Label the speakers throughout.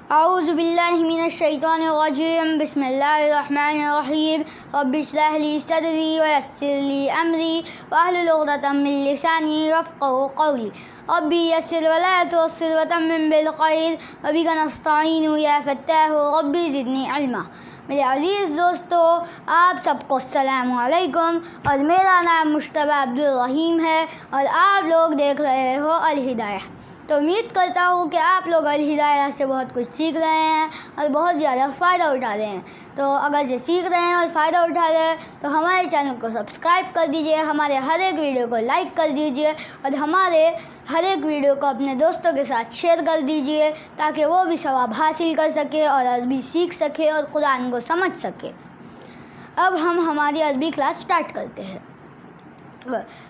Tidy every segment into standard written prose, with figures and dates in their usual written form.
Speaker 1: اعوذ باللہ من الشیطان الرجیم بسم اللہ الرحمن الرحیم رب اشرح لی صدری ویسر لی امری واحلل عقدۃ من لسانی یفقهوا قولی رب یسر ولا تعسر وتمم بالخیر وبک نستعین یا فتاح رب زدنی علما۔ میرے عزیز دوستو، آپ سب کو السلام علیکم، اور میرا نام مشتبہ عبدالرحیم ہے اور آپ لوگ دیکھ رہے ہو الہدایہ۔ تو امید کرتا ہوں کہ آپ لوگ الہدایہ سے بہت کچھ سیکھ رہے ہیں اور بہت زیادہ فائدہ اٹھا رہے ہیں۔ تو اگر سے سیکھ رہے ہیں اور فائدہ اٹھا رہے ہیں تو ہمارے چینل کو سبسکرائب کر دیجئے، ہمارے ہر ایک ویڈیو کو لائک کر دیجئے اور ہمارے ہر ایک ویڈیو کو اپنے دوستوں کے ساتھ شیئر کر دیجئے تاکہ وہ بھی ثواب حاصل کر سکے اور عربی سیکھ سکے اور قرآن کو سمجھ سکے۔ اب ہم ہماری عربی کلاس سٹارٹ کرتے ہیں۔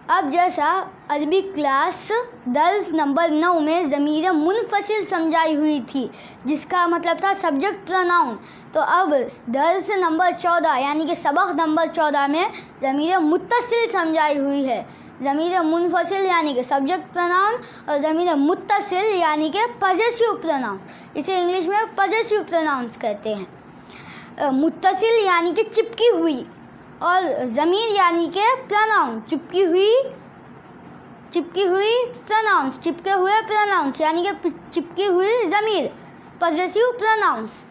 Speaker 1: اب جیسا عربی کلاس درس نمبر 9 میں ضمیر منفصل سمجھائی ہوئی تھی جس کا مطلب تھا سبجیکٹ پروناؤن، تو اب درس نمبر 14 یعنی کہ سبق نمبر 14 میں ضمیر متصل سمجھائی ہوئی ہے۔ ضمیر منفصل یعنی کہ سبجیکٹ پروناؤن اور ضمیر متصل یعنی کہ پوزیسیو پروناؤن، اسے انگلش میں پوزیسیو پروناؤنس کہتے ہیں۔ متصل یعنی کہ چپکی ہوئی اور ضمیر یعنی کہ پروناؤن، چپکی ہوئی پروناؤنس، چپکے ہوئے پروناؤنس یعنی کہ چپکی ہوئی ضمیر، پوزیسیو پروناؤنس۔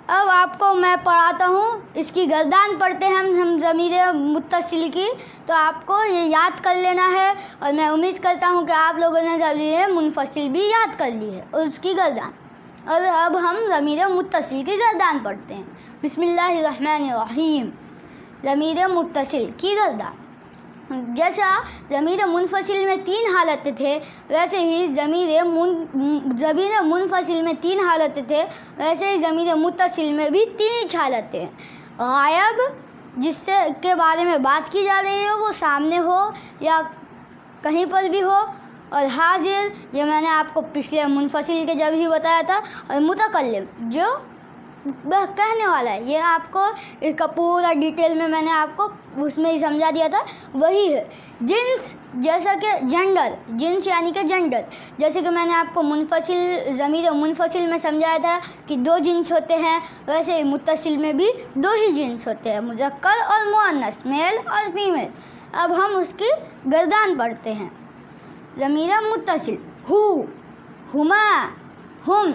Speaker 1: اب آپ کو میں پڑھاتا ہوں، اس کی گردان پڑھتے ہیں ہم ضمیر متصل کی، تو آپ کو یہ یاد کر لینا ہے اور میں امید کرتا ہوں کہ آپ لوگوں نے ضمیر منفصل بھی یاد کر لی ہے اور اس کی گردان۔ اور اب ہم ضمیر متصل کی گردان پڑھتے ہیں۔ بسم اللہ الرحمن الرحیم۔ ضمیر متصل کی گردان۔ جیسا ضمیر منفصل میں 3 حالتیں تھے ویسے ہی ضمیر منفصل میں 3 حالتیں تھے ویسے ہی ضمیر متصل میں بھی 3 حالتیں ہیں۔ غائب، جس سے کے بارے میں بات کی جا رہی ہو وہ سامنے ہو یا کہیں پر بھی ہو، اور حاضر، یہ میں نے آپ کو پچھلے منفصل کے جب ہی بتایا تھا، اور متکلم جو کہنے والا ہے، یہ آپ کو اس کا پورا ڈیٹیل میں نے آپ کو اس میں ہی سمجھا دیا تھا، وہی ہے۔ جنس، جیسا کہ جنڈر، جنس یعنی کہ جنڈر، جیسے کہ میں نے آپ کو ضمیر منفصل میں سمجھایا تھا کہ 2 جنس ہوتے ہیں، ویسے ہی متصل میں بھی 2 ہی جنس ہوتے ہیں، مذکر اور مؤنث، میل اور فیمیل۔ اب ہم اس کی گردان پڑھتے ہیں۔ ضمیر متصل، ہو، ہما، ہم۔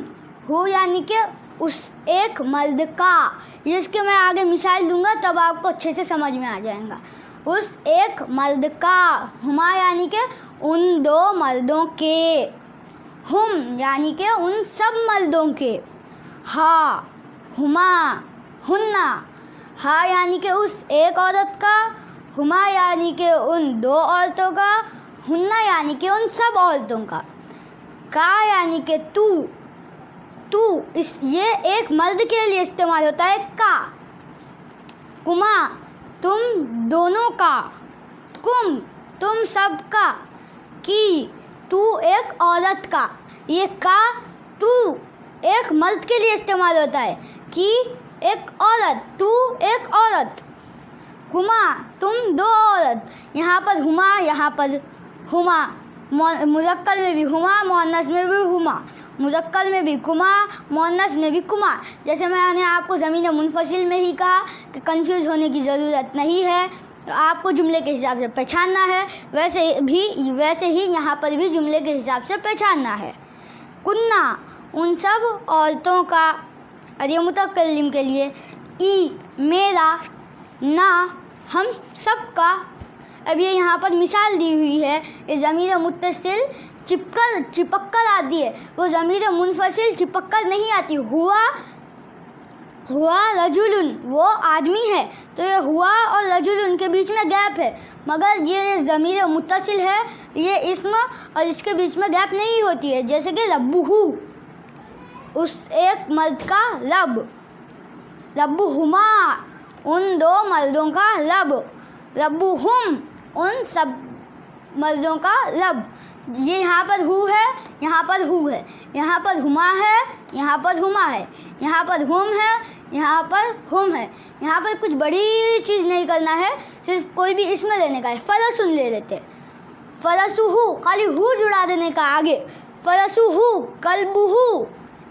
Speaker 1: ہو یعنی کہ اس ایک مرد کا، جس کے میں آگے مثال دوں گا تب آپ کو اچھے سے سمجھ میں آ جائے گا۔ اس ایک مرد کا۔ ہما یعنی کہ ان 2 مردوں کے۔ ہم یعنی کہ ان سب مردوں کے۔ ہا، ہما، ہننا۔ ہا یعنی کہ اس ایک عورت کا، ہما یعنی کہ ان 2 عورتوں کا، ہننا یعنی کہ ان سب عورتوں کا۔ کا یعنی کہ تو یہ ایک مرد کے لیے استعمال ہوتا ہے، کا۔ کما، تم دونوں کا۔ کم، تم سب کا۔ کی، تو ایک عورت کا۔ یہ کا تو ایک مرد کے لیے استعمال ہوتا ہے، کی ایک عورت، تو ایک عورت۔ کما، تم 2 عورت۔ یہاں پر ہما، یہاں پر ہما، مذکر میں بھی ہما، مؤنث میں بھی ہما، مذکر میں بھی کما، مؤنث میں بھی کما۔ جیسے میں نے آپ کو ضمیر منفصل میں ہی کہا کہ کنفیوز ہونے کی ضرورت نہیں ہے، آپ کو جملے کے حساب سے پہچاننا ہے، ویسے ہی یہاں پر بھی جملے کے حساب سے پہچاننا ہے۔ کننا، ان سب عورتوں کا، اور یہ متکلم کے لیے، ای، میرا، نا، ہم سب کا۔ اب یہ یہاں پر مثال دی ہوئی ہے، یہ ضمیر متصل چپک کر آتی ہے، وہ ضمیر منفصل چپک کر نہیں آتی۔ ہوا رجل، وہ آدمی ہے، تو یہ ہوا اور رجل کے بیچ میں گیپ ہے، مگر یہ ضمیر متصل ہے، یہ اسم اور اس کے بیچ میں گیپ نہیں ہوتی ہے۔ جیسے کہ ربہ، اس ایک مرد کا رب۔ ربہما، ان 2 مردوں کا رب۔ ربہم، ان سب مردوں کا رب۔ یہ یہاں پر ہو ہے، یہاں پر ہو ہے، یہاں پر ہما ہے، یہاں پر ہما ہے، یہاں پر ہم ہے، یہاں پر ہم ہے۔ یہاں پر کچھ بڑی چیز نہیں کرنا ہے، صرف کوئی بھی اسم لینے کا ہے۔ فرسن لے لیتے، فرسو، خالی ہو جڑا دینے کا آگے۔ فرسو، کلبو،